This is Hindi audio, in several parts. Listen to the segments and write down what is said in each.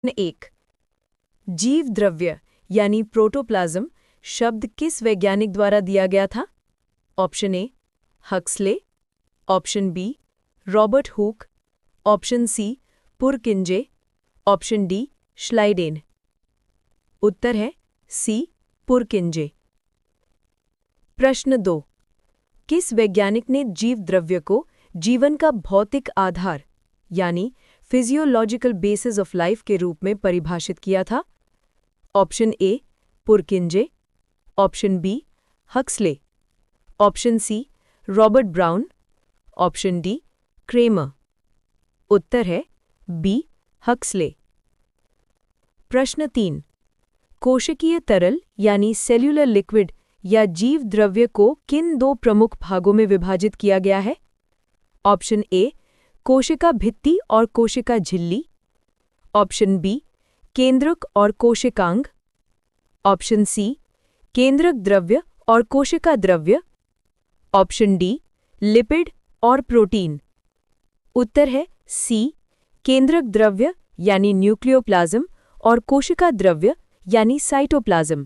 एक, जीव द्रव्य यानी प्रोटोप्लाज्म शब्द किस वैज्ञानिक द्वारा दिया गया था? Option A Huxley, option B Robert Hooke, option C Purkinje, option D Schleiden. उत्तर है सी पुरकिंजे। प्रश्न 2, किस वैज्ञानिक ने जीव द्रव्य को जीवन का भौतिक आधार यानी फिजियोलॉजिकल बेसिस ऑफ लाइफ के रूप में परिभाषित किया था? Option A Purkinje, option B Huxley, option C Robert Brown, option D Kramer. उत्तर है बी हक्सले। प्रश्न 3, कोशिकीय तरल यानी सेल्यूलर लिक्विड या जीव द्रव्य को किन दो प्रमुख भागों में विभाजित किया गया है? ऑप्शन ए कोशिका भित्ति और कोशिका झिल्ली, ऑप्शन बी केंद्रक और कोशिकांग, ऑप्शन सी केंद्रक द्रव्य और कोशिका द्रव्य, ऑप्शन डी लिपिड और प्रोटीन। उत्तर है सी केंद्रक द्रव्य यानी न्यूक्लियोप्लाज्म और कोशिका द्रव्य यानी साइटोप्लाज्म।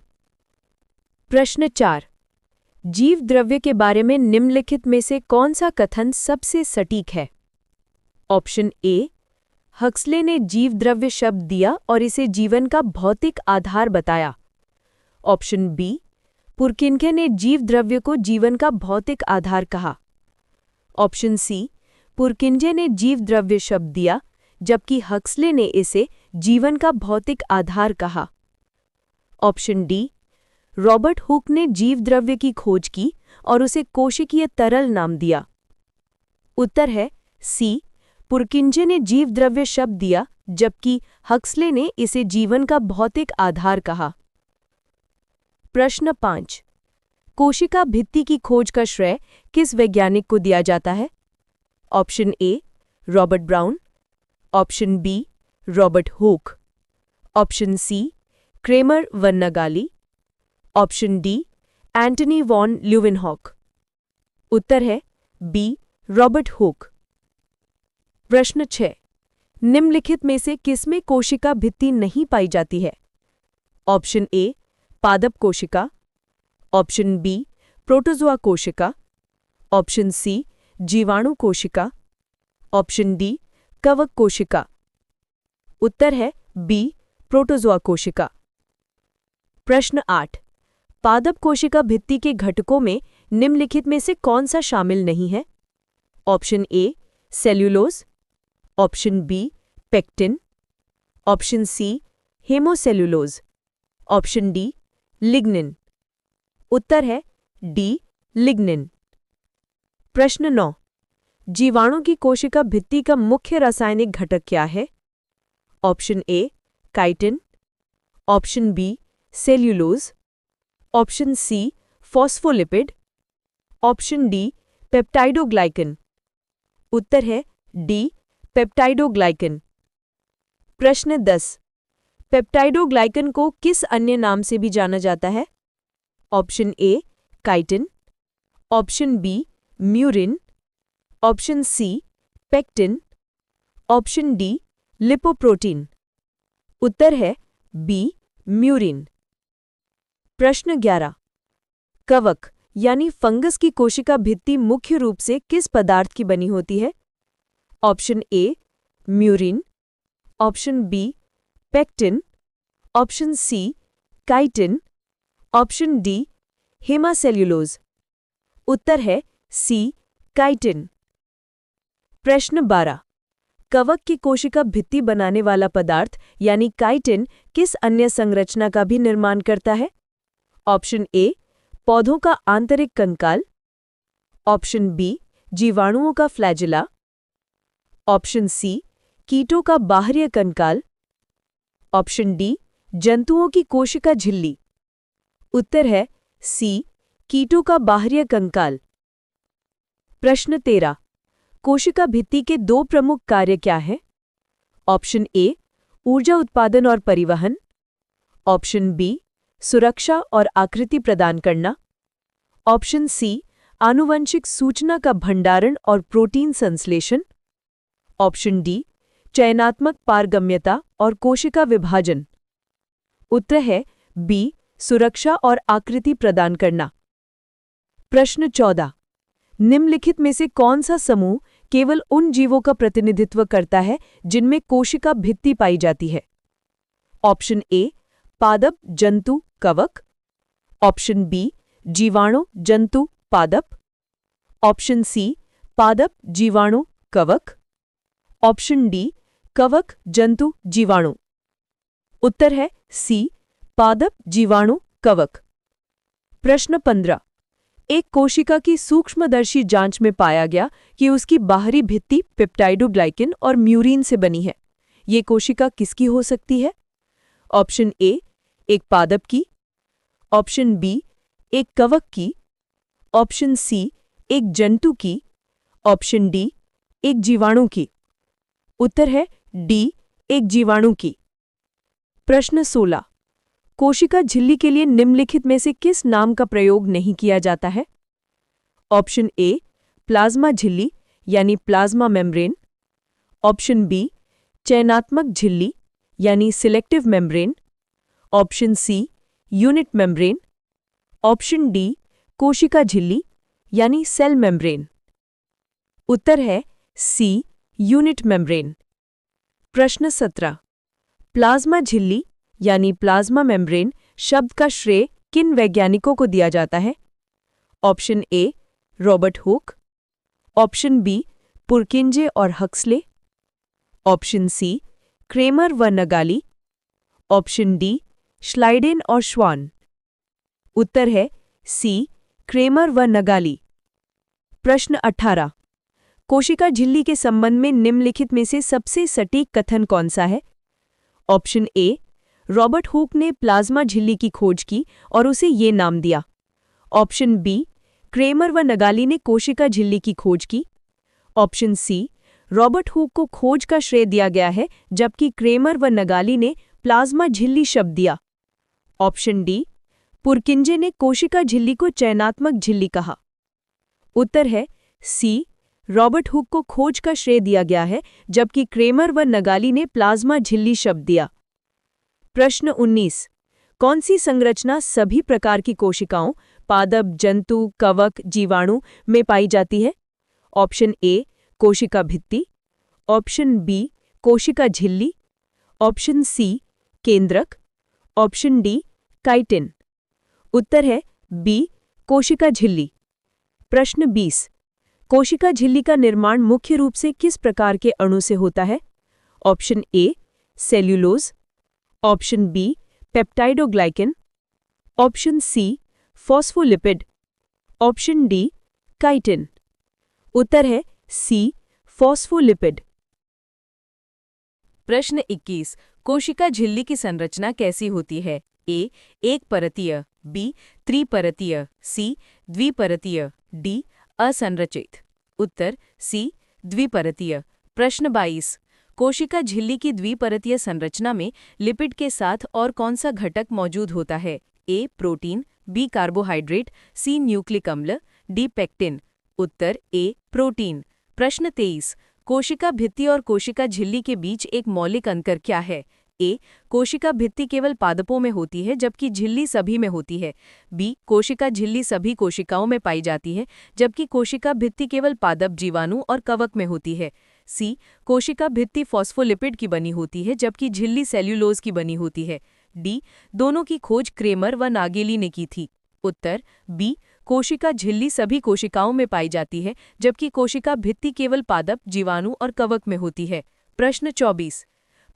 प्रश्न 4, जीव द्रव्य के बारे में निम्नलिखित में से कौन सा कथन सबसे सटीक है? ऑप्शन ए हक्सले ने जीव द्रव्य शब्द दिया और इसे जीवन का भौतिक आधार बताया, ऑप्शन बी पुरकिंजे ने जीव द्रव्य को जीवन का भौतिक आधार कहा, ऑप्शन सी पुरकिंजे ने जीव द्रव्य शब्द दिया जबकि हक्सले ने इसे जीवन का भौतिक आधार कहा, ऑप्शन डी रॉबर्ट हुक ने जीव द्रव्य की खोज की और उसे कोशिकीय तरल नाम दिया। उत्तर है सी पुरकिंजे ने जीव द्रव्य शब्द दिया जबकि हक्सले ने इसे जीवन का भौतिक आधार कहा। प्रश्न 5, कोशिका भित्ति की खोज का श्रेय किस वैज्ञानिक को दिया जाता है? Option A Robert Brown, option B Robert Hooke, option C Kramer व Nageli, option D Antony von Leeuwenhoek. उत्तर है बी रॉबर्ट हुक। प्रश्न 6, निम्नलिखित में से किसमें कोशिका भित्ति नहीं पाई जाती है? ऑप्शन ए पादप कोशिका, ऑप्शन बी प्रोटोजोआ कोशिका, ऑप्शन सी जीवाणु कोशिका, ऑप्शन डी कवक कोशिका। उत्तर है बी प्रोटोजोआ कोशिका। प्रश्न 8, पादप कोशिका भित्ति के घटकों में निम्नलिखित में से कौन सा शामिल नहीं है? Option A cellulose, option B pectin, option C hemicellulose, option D lignin. उत्तर है डी लिग्निन। प्रश्न 9, जीवाणु की कोशिका भित्ति का मुख्य रासायनिक घटक क्या है? Option A chitin, option B cellulose, option C phospholipid, option D peptidoglycan. उत्तर है डी पेप्टाइडोग्लाइकन। प्रश्न 10, पेप्टाइडोग्लाइकन को किस अन्य नाम से भी जाना जाता है? Option A chitin, option B murein, option C pectin, option D lipoprotein. उत्तर है बी म्यूरिन। प्रश्न 11, कवक यानी फंगस की कोशिका भित्ति मुख्य रूप से किस पदार्थ की बनी होती है? Option A murein, option B pectin, option C chitin, option D hemicellulose. उत्तर है सी काइटिन। प्रश्न 12, कवक की कोशिका भित्ति बनाने वाला पदार्थ यानी काइटिन किस अन्य संरचना का भी निर्माण करता है? ऑप्शन ए पौधों का आंतरिक कंकाल, ऑप्शन बी जीवाणुओं का फ्लैजिला, ऑप्शन सी कीटों का बाहरी कंकाल, ऑप्शन डी जंतुओं की कोशिका झिल्ली। उत्तर है सी कीटों का बाहरी कंकाल। प्रश्न 13, कोशिका भित्ति के दो प्रमुख कार्य क्या हैं? ऑप्शन ए ऊर्जा उत्पादन और परिवहन, ऑप्शन बी सुरक्षा और आकृति प्रदान करना, ऑप्शन सी आनुवंशिक सूचना का भंडारण और प्रोटीन संश्लेषण, ऑप्शन डी चयनात्मक पारगम्यता और कोशिका विभाजन। उत्तर है बी, सुरक्षा और आकृति प्रदान करना। प्रश्न 14। निम्नलिखित में से कौन सा समूह केवल उन जीवों का प्रतिनिधित्व करता है जिनमें कोशिका भित्ति पाई जाती है? ऑप्शन ए, पादप जंतु कवक। ऑप्शन बी, जीवाणु जंतु पादप। ऑप्शन सी, पादप जीवाणु कवक। ऑप्शन डी, कवक जंतु जीवाणु। उत्तर है सी, पादप जीवाणु कवक। प्रश्न 15। एक कोशिका की सूक्ष्मदर्शी जांच में पाया गया कि उसकी बाहरी भित्ति पेप्टाइडोग्लाइकन और म्यूरिन से बनी है। ये कोशिका किसकी हो सकती है? ऑप्शन ए, एक पादप की। ऑप्शन बी, एक कवक की। ऑप्शन सी, एक जंतु की। ऑप्शन डी, एक जीवाणु की। उत्तर है डी, एक जीवाणु की। प्रश्न 16। कोशिका झिल्ली के लिए निम्नलिखित में से किस नाम का प्रयोग नहीं किया जाता है? ऑप्शन ए, प्लाज्मा झिल्ली यानी प्लाज्मा मेम्ब्रेन। ऑप्शन बी, चयनात्मक झिल्ली यानी selective membrane. Option C, unit membrane. Option D, कोशिका झिल्ली यानी सेल मेम्ब्रेन। उत्तर है सी, यूनिट मेम्ब्रेन। प्रश्न 17। प्लाज्मा झिल्ली यानी प्लाज्मा मेम्ब्रेन शब्द का श्रेय किन वैज्ञानिकों को दिया जाता है? Option A, Robert Hooke. Option B, Purkinje और हक्सले। ऑप्शन सी, क्रेमर व नगाली। ऑप्शन डी, श्लाइडेन और श्वान। उत्तर है सी, क्रेमर व नगाली। प्रश्न 18। कोशिका झिल्ली के संबंध में निम्नलिखित में से सबसे सटीक कथन कौन सा है? ऑप्शन ए, रॉबर्ट हुक ने प्लाज्मा झिल्ली की खोज की और उसे ये नाम दिया। ऑप्शन बी, क्रेमर व नगाली ने कोशिका झिल्ली की खोज की। ऑप्शन सी, रॉबर्ट हुक को खोज का श्रेय दिया गया है जबकि क्रेमर व नगाली ने प्लाज्मा झिल्ली शब्द दिया। ऑप्शन डी, पुरकिंजे ने कोशिका झिल्ली को चयनात्मक झिल्ली कहा। उत्तर है सी, रॉबर्ट हुक को खोज का श्रेय दिया गया है जबकि क्रेमर व नगाली ने प्लाज्मा झिल्ली शब्द दिया। प्रश्न 19। कौन सी संरचना सभी प्रकार की कोशिकाओं पादप जंतु कवक जीवाणु में पाई जाती है? ऑप्शन ए, कोशिका भित्ति। ऑप्शन बी, कोशिका झिल्ली। ऑप्शन सी, केंद्रक। Option D, chitin. उत्तर है बी, कोशिका झिल्ली। प्रश्न 20। कोशिका झिल्ली का निर्माण मुख्य रूप से किस प्रकार के अणु से होता है? Option A, cellulose. Option B, peptidoglycan. Option C, phospholipid. Option D, chitin. उत्तर है सी, फॉस्फोलिपिड। प्रश्न 21। कोशिका झिल्ली की संरचना कैसी होती है? ए, एक परतीय। बी, त्रिपरतीय। सी, द्विपरतीय। डी, असंरचित। उत्तर सी, द्विपरतीय। प्रश्न 22। कोशिका झिल्ली की द्विपरतीय संरचना में लिपिड के साथ और कौन सा घटक मौजूद होता है? A, protein. B, carbohydrate. C, nucleic अम्ल। D, pectin. उत्तर ए, प्रोटीन। प्रश्न 23। कोशिका भित्ति और कोशिका झिल्ली के बीच एक मौलिक अंतर क्या है? ए, कोशिका भित्ति केवल पादपों में होती है जबकि झिल्ली सभी में होती है। बी, कोशिका झिल्ली सभी कोशिकाओं में पाई जाती है जबकि कोशिका भित्ति केवल पादप जीवाणु और कवक में होती है। सी, कोशिका भित्ति फॉस्फोलिपिड की बनी होती है जबकि झिल्ली सेल्यूलोज की बनी होती है। डी, दोनों की खोज क्रेमर व नागेली ने की थी। उत्तर बी, कोशिका झिल्ली सभी कोशिकाओं में पाई जाती है जबकि कोशिका भित्ति केवल पादप जीवाणु और कवक में होती है। प्रश्न 24।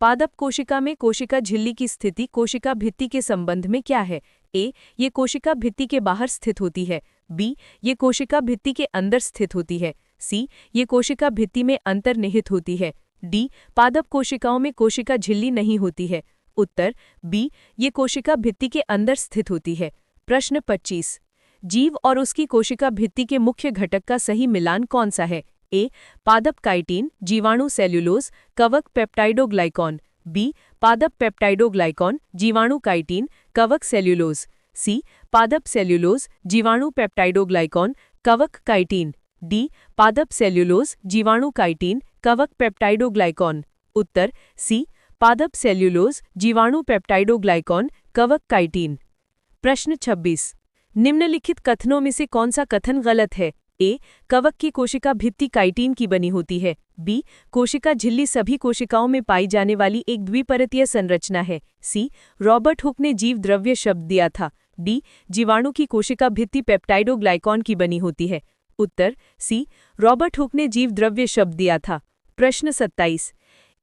पादप कोशिका में कोशिका झिल्ली की स्थिति कोशिका भित्ति के संबंध में क्या है? ए, ये कोशिका भित्ति के बाहर स्थित होती है। बी, ये कोशिका भित्ति के अंदर स्थित होती है। सी, ये कोशिका भित्ति में अंतर्निहित होती है। डी, पादप कोशिकाओं में कोशिका झिल्ली नहीं होती है। उत्तर बी, ये कोशिका भित्ति के अंदर स्थित होती है। प्रश्न 25। जीव और उसकी कोशिका भित्ति के मुख्य घटक का सही मिलान कौन सा है? ए, पादप काइटिन, जीवाणु सेल्यूलोज, कवक पेप्टाइडोग्लाइकॉन। बी, पादप पेप्टाइडोग्लाइकॉन, जीवाणु काइटिन, कवक सेल्यूलोज। सी, पादप सेल्यूलोज, जीवाणु पेप्टाइडोग्लाइकॉन, कवक काइटिन। डी, पादप सेल्यूलोज, जीवाणु काइटिन, कवक पेप्टाइडोग्लाइकॉन। उत्तर सी पादप सेल्यूलोज, जीवाणु पेप्टाइडोग्लाइकॉन, कवक काइटिन। प्रश्न 26। निम्नलिखित कथनों में से कौन सा कथन गलत है? ए कवक की कोशिका भित्ति काइटिन की बनी होती है। बी कोशिका झिल्ली सभी कोशिकाओं में पाई जाने वाली एक द्विपरतीय संरचना है। सी रॉबर्ट हुक ने जीव द्रव्य शब्द दिया था। डी जीवाणु की कोशिका भित्ति पेप्टाइडोग्लाइकॉन की बनी होती है। उत्तर सी रॉबर्ट हुक ने जीव द्रव्य शब्द दिया था। प्रश्न 27।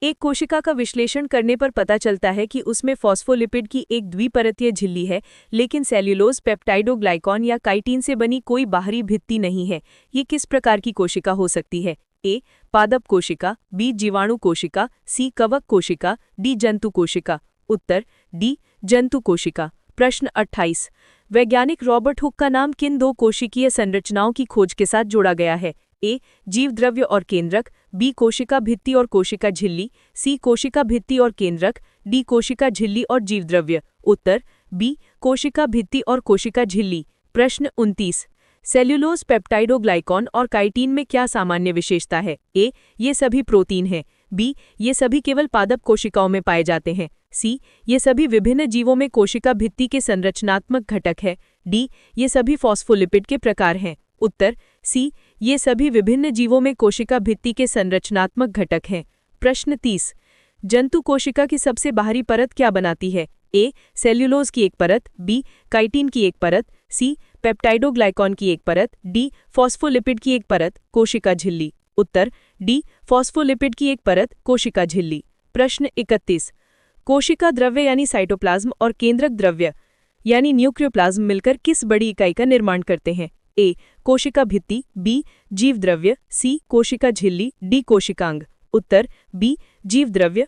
एक कोशिका का विश्लेषण करने पर पता चलता है कि उसमें फॉस्फोलिपिड की एक द्विपरतीय झिल्ली है, लेकिन सेल्यूलोज, पेप्टाइडोग्लाइकॉन या काइटिन से बनी कोई बाहरी भित्ति नहीं है। ये किस प्रकार की कोशिका हो सकती है? ए पादप कोशिका, बी जीवाणु कोशिका, सी कवक कोशिका, डी जंतु कोशिका। उत्तर डी जंतु कोशिका। प्रश्न 28। वैज्ञानिक रॉबर्ट हुक का नाम किन दो कोशिकीय संरचनाओं की खोज के साथ जोड़ा गया है? ए जीव द्रव्य और केंद्रक, बी कोशिका भित्ति और कोशिका झिल्ली, सी कोशिका भित्ति और केंद्रक, डी कोशिका झिल्ली और जीव द्रव्य। उत्तर बी कोशिका भित्ति और कोशिका झिल्ली। प्रश्न 29। सेल्यूलोज, पेप्टाइडोग्लाइकॉन और काइटिन में क्या सामान्य विशेषता है? ए ये सभी प्रोटीन हैं। बी ये सभी केवल पादप कोशिकाओं में पाए जाते हैं। सी ये सभी विभिन्न जीवों में कोशिका भित्ति के संरचनात्मक घटक है। डी ये सभी फॉस्फोलिपिड के प्रकार हैं। उत्तर सी ये सभी विभिन्न जीवों में कोशिका भित्ति के संरचनात्मक घटक हैं। प्रश्न 30। जंतु कोशिका की सबसे बाहरी परत क्या बनाती है? ए सेल्यूलोज की एक परत, बी काइटिन की एक परत, सी पेप्टाइडोग्लाइकॉन की एक परत, डी फॉस्फोलिपिड की एक परत, कोशिका झिल्ली। उत्तर डी फॉस्फोलिपिड की एक परत, कोशिका झिल्ली। प्रश्न 31। कोशिका द्रव्य यानी साइटोप्लाज्म और केंद्रक द्रव्य यानी न्यूक्लियोप्लाज्म मिलकर किस बड़ी इकाई का निर्माण करते हैं? ए कोशिका भित्ति, बी जीव द्रव्य, सी कोशिका झिल्ली, डी कोशिकांग। उत्तर बी जीव द्रव्य,